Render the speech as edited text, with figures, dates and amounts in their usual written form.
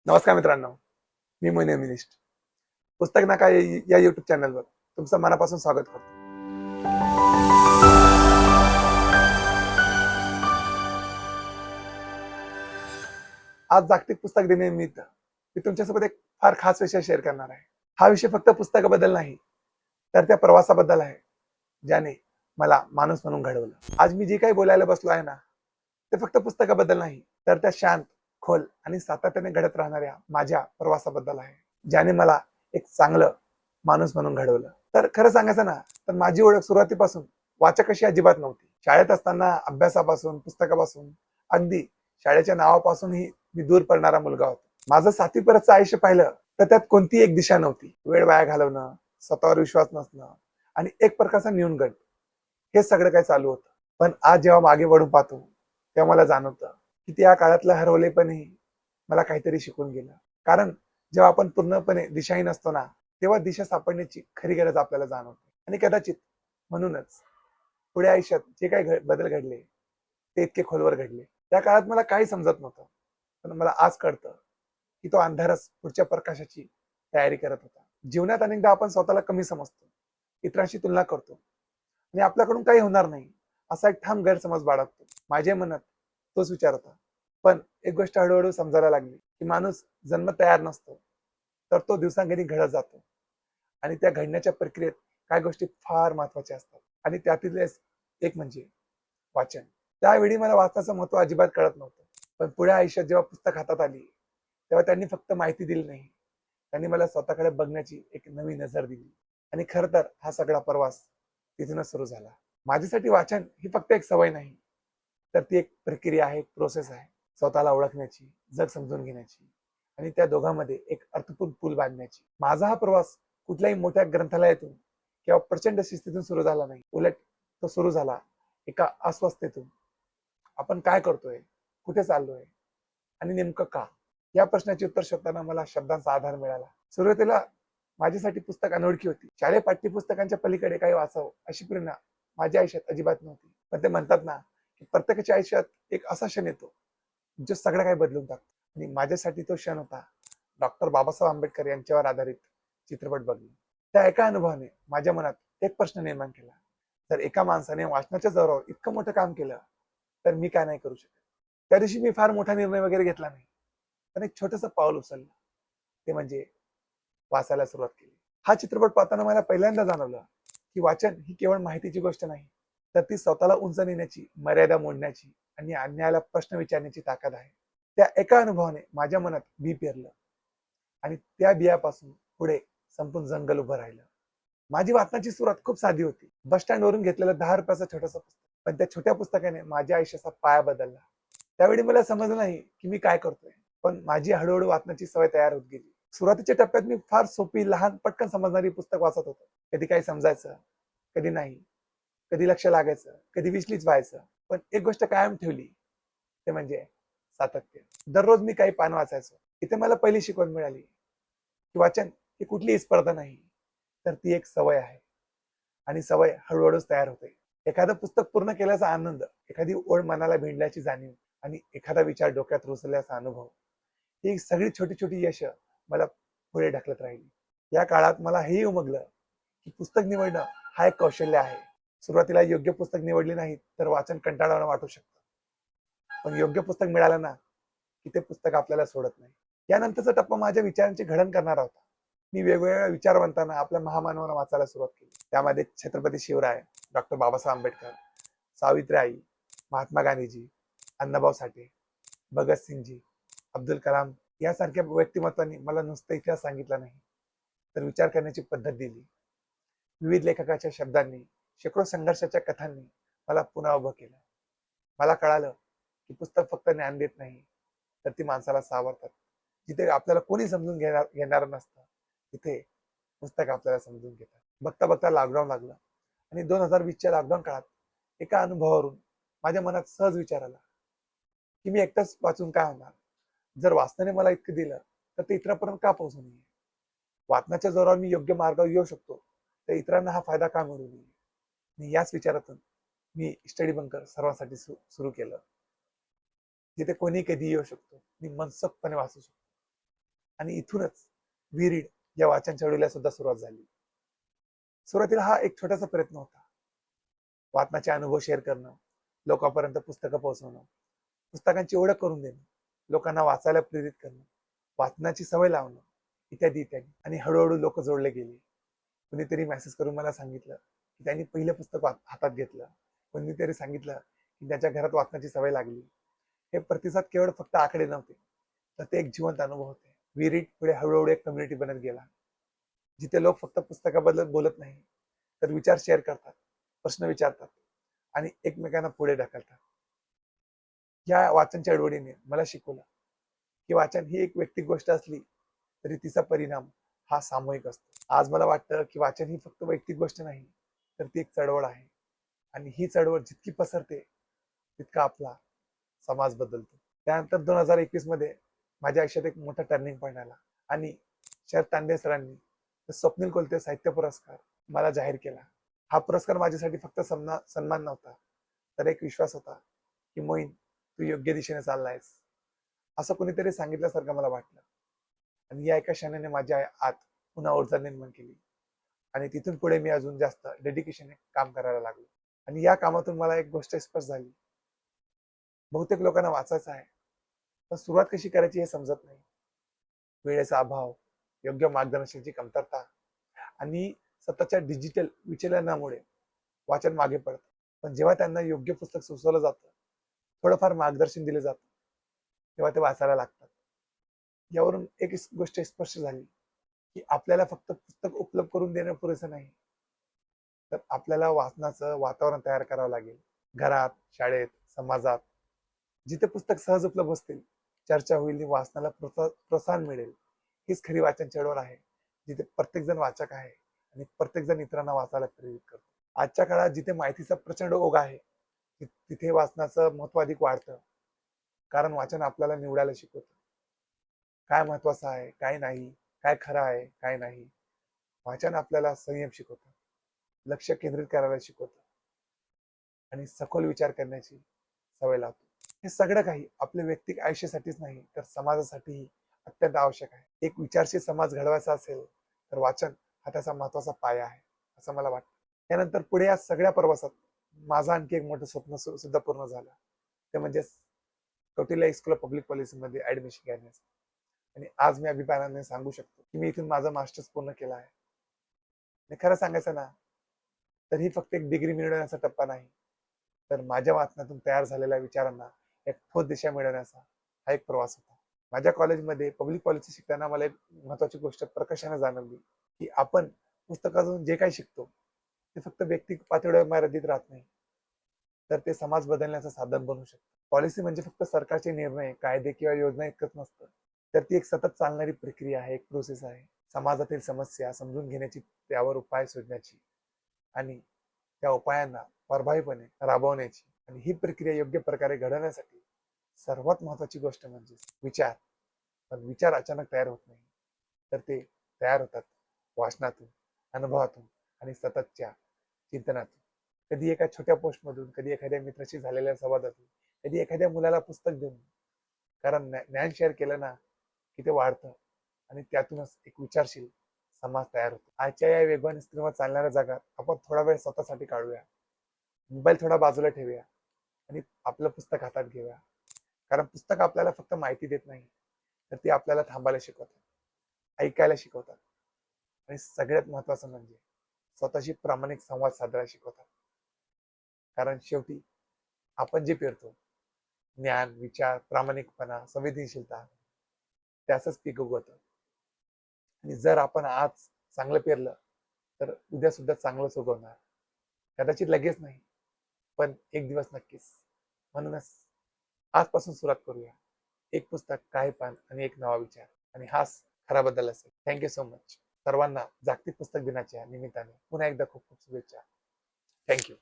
नमस्कार मित्रांनो, मी मोइन मिनिस्ट. पुस्तक नका या युट्यूब चॅनलवर तुमचं मनापासून स्वागत करतो. आज जागतिक पुस्तक दिनानिमित्त मी तुमच्यासोबत एक फार खास विषय शेअर करणार आहे. हा विषय फक्त पुस्तकाबद्दल नाही, तर त्या प्रवासाबद्दल आहे, ज्याने मला माणूस म्हणून घडवलं. आज मी जे काही बोलायला बसलो आहे ना, ते फक्त पुस्तकाबद्दल नाही, तर त्या शांत, खोल आणि सातत्याने घडत राहणाऱ्या माझ्या प्रवासाबद्दल आहे, ज्याने मला एक चांगलं माणूस म्हणून घडवलं. तर खरं सांगायचं ना, तर माझी ओळख सुरुवातीपासून वाचक अशी अजिबात नव्हती. शाळेत असताना अभ्यासापासून, पुस्तकापासून, अगदी शाळेच्या नावापासूनही मी दूर पडणारा मुलगा होतो. माझं 7वी पर्यंतचं आयुष्य पाहिलं तर त्यात कोणती एक दिशा नव्हती. वेळ वाया घालवणं, स्वतःवर विश्वास नसणं आणि एक प्रकारचा न्यूनगंड, हे सगळं काही चालू होतं. पण आज जेव्हा मागे वळून पाहतो तेव्हा मला जाणवतं की त्या काळातलं हरवलेपणही मला काहीतरी शिकून गेलं. कारण जेव्हा आपण पूर्णपणे दिशाहीन असतो ना, तेव्हा दिशा सापडण्याची खरी गरज आपल्याला जाणवते. आणि कदाचित म्हणूनच पुढे आयुष्यात जे काही बदल घडले ते इतके खोलवर घडले. त्या काळात मला काही समजत नव्हतं, पण मला आज कळतं की तो अंधारच पुढच्या प्रकाशाची तयारी करत होता. जीवनात अनेकदा आपण स्वतःला कमी समजतो, इतरांशी तुलना करतो आणि आपल्याकडून काही होणार नाही असा एक ठाम गैरसमज बाळगतो. माझ्या मनात तोच विचार होता. पण एक गोष्ट हळूहळू समजायला लागली की माणूस जन्म तयार नसतो, तर तो दिवसांगणी घडत जातो. आणि त्या घडण्याच्या प्रक्रियेत काही गोष्टी फार महत्वाच्या असतात. आणि त्यातीलच एक म्हणजे वाचन. त्यावेळी मला वाचनाचं महत्व अजिबात कळत नव्हतं. पण पुढे आयुष्यात जेव्हा पुस्तक हातात आली, तेव्हा त्यांनी फक्त माहिती दिली नाही, त्यांनी मला स्वतःकडे बघण्याची एक नवी नजर दिली. आणि खरं तर हा सगळा प्रवास तिथूनच सुरू झाला. माझ्यासाठी वाचन ही फक्त एक सवय नाही, तर ती एक प्रक्रिया आहे, एक प्रोसेस आहे. स्वतःला ओळखण्याची, जग समजून घेण्याची आणि त्या दोघांमध्ये एक अर्थपूर्ण पूल बांधण्याची. माझा हा प्रवास कुठल्याही मोठ्या ग्रंथालयातून किंवा प्रचंड शिस्तीतून सुरू झाला नाही. उलट तो सुरू झाला एका अस्वस्थतेतून. आपण काय करतोय, कुठे चाललोय आणि नेमकं का, या प्रश्नाचे उत्तर शोधताना मला शब्दांचा आधार मिळाला. सुरुवातीला माझ्यासाठी पुस्तक अनोळखी होती. शालेय पाठ्यपुस्तकांच्या पलीकडे काही वाचावं अशी प्रेरणा माझ्या आयुष्यात अजिबात नव्हती. पण ते म्हणतात ना की प्रत्येकाच्या आयुष्यात एक असा क्षण येतो जो सगळं काही बदलून टाकतो. आणि माझ्यासाठी तो क्षण होता डॉक्टर बाबासाहेब आंबेडकर यांच्यावर आधारित चित्रपट बघणे. त्या एका अनुभवाने माझ्या मनात एक प्रश्न निर्माण केला. जर एका माणसाने वाचनाच्या जोरावर इतकं मोठं काम केलं, तर मी काय नाही करू शकत. त्या दिवशी मी फार मोठा निर्णय वगैरे घेतला नाही, पण एक छोटंसं पाऊल उचललं. ते म्हणजे वाचायला सुरुवात केली. हा चित्रपट पाहताना मला पहिल्यांदा जाणवलं की वाचन ही केवळ माहितीची गोष्ट नाही, तर ती स्वतःला उंच नेण्याची, मर्यादा मोडण्याची आणि अन्यायाला प्रश्न विचारण्याची ताकद आहे. त्या एका अनुभवाने माझ्या मनात बी पेरलं आणि त्या बियापासून पुढे संपूर्ण जंगल उभं राहिलं. माझी वाचनाची सुरुवात खूप साधी होती. बस स्टँड वरून घेतलेलं 10 रुपयाचं छोटंसं पुस्तक. पण त्या छोट्या पुस्तकाने माझ्या आयुष्याचा पाया बदलला. त्यावेळी मला समजलं नाही की मी काय करतोय, पण माझी हळूहळू वाचनाची सवय तयार होत गेली. सुरुवातीच्या टप्प्यात मी फार सोपी, लहान, पटकन समजणारी पुस्तक वाचत होतो. कधी काही समजायचं, कधी नाही, कधी लक्ष लागायचं, कधी विचलित व्हायचं. पण एक गोष्ट कायम ठेवली, ते म्हणजे सातत्य. दररोज मी काही पान वाचायचो. इथे मला पहिली शिकवण मिळाली की वाचन ही कुठलीही स्पर्धा नाही, तर ती एक सवय आहे. आणि सवय हळूहळूच तयार होते. एखादं पुस्तक पूर्ण केल्याचा आनंद, एखादी ओळ मनाला भिडल्याची जाणीव आणि एखादा विचार डोक्यात रुजल्याचा अनुभव, ही सगळी छोटी छोटी यश मला पुढे ढकलत राहिली. या काळात मला हेही उमगलं की पुस्तक निवडणं हा एक कौशल्य आहे. सुरुवातीला योग्य पुस्तक निवडले नाही तर वाचन कंटाळवाणं वाटू शकतं. पण योग्य पुस्तक मिळालं ना, की ते पुस्तक आपल्याला सोडत नाही. यानंतरचा टप्पा माझ्या विचारांचे घडण करणारा होता. मी वेगवेगळ्या विचारवंतांना, आपल्या महामानवांना वाचायला सुरुवात केली. त्यामध्ये छत्रपती शिवराय, डॉक्टर बाबासाहेब आंबेडकर, सावित्रीबाई, महात्मा गांधीजी, अण्णाभाऊ साठे, भगतसिंगजी, अब्दुल कलाम यासारख्या व्यक्तिमत्वांनी मला नुसतं इतिहास सांगितला नाही, तर विचार करण्याची पद्धत दिली. विविध लेखकाच्या शब्दांनी, शेकडो संघर्षाच्या कथांनी मला पुन्हा उभं केलं. मला कळालं की पुस्तक फक्त ज्ञान देत नाही, तर ती माणसाला सावरतात. जिथे आपल्याला कोणी समजून घेणार नसतं, तिथे पुस्तक आपल्याला समजून घेतात. बघता बघता लॉकडाऊन लागलं आणि 2020च्या लॉकडाऊन काळात एका अनुभवावरून माझ्या मनात सहज विचार आला की मी एकटाच वाचून काय होणार. जर वाचनाने मला इतकं दिलं, तर ते इतरांपर्यंत का पोहोचू नये. वाचनाच्या जोरावर मी योग्य मार्गावर येऊ शकतो, तर इतरांना हा फायदा का मिळू नये. आणि याच विचारातून मी स्टडी बंकर सर्वांसाठी सुरू केलं, जिथे कोणी कधी येऊ शकतो आणि मनसोक्तपणे वाचू शकतो. आणि इथूनच वी रीड या वाचन चळवळीला सुद्धा सुरुवात झाली. सुरुवातीला हा एक छोटासा प्रयत्न होता. वाचनाचे अनुभव शेअर करणं, लोकांपर्यंत पुस्तकं पोहोचवणं, पुस्तकांची ओळख करून देणं, लोकांना वाचायला प्रेरित करणं, वाचनाची सवय लावणं, इत्यादी इत्यादी. आणि हळूहळू लोक जोडले गेले. कुणीतरी मेसेज करून मला सांगितलं की त्यांनी पहिलं पुस्तक हातात घेतलं. कोणीतरी सांगितलं की त्याच्या घरात वाचनाची सवय लागली. हे प्रतिसाद केवळ फक्त आकडे नव्हते, तर ते एक जिवंत अनुभव होते. वी रीड पुढे हळूहळू एक कम्युनिटी बनत गेला, जिथे लोक फक्त पुस्तकाबद्दल बोलत नाही, तर विचार शेअर करतात, प्रश्न विचारतात आणि एकमेकांना पुढे ढकलतात. या वाचन चळवळीने मला शिकवलं की वाचन ही एक व्यक्तिगत गोष्ट असली तरी तिचा परिणाम हा सामूहिक असतो. आज मला वाटतं की वाचन ही फक्त वैयक्तिक गोष्ट नाही, तर ती एक चळवळ आहे. आणि ही चळवळ जितकी पसरते तितका आपला समाज बदलतो. त्यानंतर 2021 मध्ये माझ्या आयुष्यात एक मोठा टर्निंग पॉईंट आला आणि शरद तांडे सरांनी स्वप्नील कोलते साहित्य पुरस्कार मला जाहीर केला. हा पुरस्कार माझ्यासाठी फक्त सन्मान नव्हता, तर एक विश्वास होता की मोईन, तू योग्य दिशेने चाललायस, असं कोणीतरी सांगितल्यासारखं मला वाटलं. आणि या एका क्षणाने माझ्या आत पुन्हा ऊर्जा निर्माण केली आणि तिथून पुढे मी अजून जास्त डेडिकेशनने काम करायला लागलो. आणि या कामातून मला एक गोष्ट स्पष्ट झाली, बहुतेक लोकांना वाचायचं आहे, पण सुरुवात कशी करायची हे समजत नाही. वेळेचा अभाव, योग्य मार्गदर्शनाची कमतरता आणि सततच्या डिजिटल विचलनामुळे वाचन मागे पडतं. पण जेव्हा त्यांना योग्य पुस्तक सुचवलं जातं, थोडंफार मार्गदर्शन दिलं जातं, तेव्हा ते वाचायला लागतात. यावरून एक गोष्ट स्पष्ट झाली की आपल्याला फक्त पुस्तक उपलब्ध करून देणं पुरेसं नाही, तर आपल्याला वाचनाचं वातावरण तयार करावं लागेल. घरात, शाळेत, समाजात जिथे पुस्तक सहज उपलब्ध असतील, चर्चा होईल, वाचनाला प्रोत्साहन मिळेल. हीच खरी वाचन चळवळ आहे, जिथे प्रत्येक जण वाचक आहे आणि प्रत्येक जण इतरांना वाचायला प्रेरित करतो. आजच्या काळात जिथे माहितीचा प्रचंड ओघ आहे, तिथे वाचनाचं महत्व अधिक वाढतं. कारण वाचन आपल्याला निवडायला शिकवतं, काय महत्वाचं आहे, काय नाही, काय खरं आहे, काय नाही. वाचन आपल्याला संयम शिकवतं, लक्ष केंद्रित करायला शिकवतं आणि सखोल विचार करण्याची सवय लावतो. हे सगळं काही आपल्या वैयक्तिक आयुष्यासाठीच नाही, तर समाजासाठीही अत्यंत आवश्यक आहे. एक विचारशील समाज घडवायचा असेल तर वाचन हा त्याचा महत्वाचा पाया आहे, असं मला वाटतं. त्यानंतर पुढे या सगळ्या प्रवासात माझं आणखी एक मोठं स्वप्न सुद्धा पूर्ण झालं, ते म्हणजे कौटिल्य स्कूल ऑफ पब्लिक पॉलिसीमध्ये ऍडमिशन घेण्याचं. आणि आज मी अभिमानाने सांगू शकतो की मी इथून माझा मास्टर्स पूर्ण केला आहे. आणि खरं सांगायचं ना, तर ही फक्त एक डिग्री मिळवण्याचा टप्पा नाही, तर माझ्या वाचनातून तयार झालेल्या विचारांना एक ठोस दिशा मिळवण्याचा हा एक प्रवास होता. माझ्या कॉलेजमध्ये पब्लिक पॉलिसी शिकताना मला एक महत्वाची गोष्ट प्रकर्षाने जाणवली की आपण पुस्तकातून जे काही शिकतो ते फक्त व्यक्तिगत पातळीवर मर्यादित राहत नाही, तर ते समाज बदलण्याचं साधन बनू शकतं. पॉलिसी म्हणजे फक्त सरकारचे निर्णय, कायदे किंवा योजना इतकंच नसतं, तर ती एक सतत चालणारी प्रक्रिया आहे, एक प्रोसेस आहे. समाजातील समस्या समजून घेण्याची, त्यावर उपाय शोधण्याची आणि त्या उपायांना प्रभावीपणे राबवण्याची. आणि ही प्रक्रिया योग्य प्रकारे घडवण्यासाठी सर्वात महत्वाची गोष्ट म्हणजे विचार. पण विचार अचानक तयार होत नाही, तर ते तयार होतात वाचनातून, अनुभवातून आणि सततच्या चिंतनातून. कधी एका छोट्या पोस्टमधून, कधी एखाद्या मित्राशी झालेल्या संवादातून, कधी एखाद्या मुलाला पुस्तक देऊन. कारण ज्ञान शेअर केलं ना की ते वाढतं आणि त्यातूनच एक विचारशील समाज तयार होतो. आजच्या या वेगवान स्क्रीनवर चालणाऱ्या जगात आपण थोडा वेळ स्वतःसाठी काढूया, मोबाईल थोडा बाजूला ठेवूया आणि आपलं पुस्तक हातात घेऊया. कारण पुस्तक आपल्याला फक्त माहिती देत नाही, तर ती आपल्याला थांबायला शिकवतात, ऐकायला शिकवतात आणि सगळ्यात महत्वाचं म्हणजे स्वतःशी प्रामाणिक संवाद साधायला शिकवतात. कारण शेवटी आपण जे पेरतो, ज्ञान, विचार, प्रामाणिकपणा, संवेदनशीलता, त्याचंच पीक उगवतं. आणि जर आपण आज चांगलं पेरलं तर उद्या सुद्धा चांगलंच उगवणार. कदाचित लगेच नाही, पण एक दिवस नक्कीच. म्हणूनच आजपासून सुरुवात करूया. एक पुस्तक, काही पान आणि एक नवा विचार, आणि हाच खरा बदल असेल. Thank you so much. सर्वांना जागतिक पुस्तक दिनाच्या निमित्ताने पुन्हा एकदा खूप खूप शुभेच्छा. थँक्यू.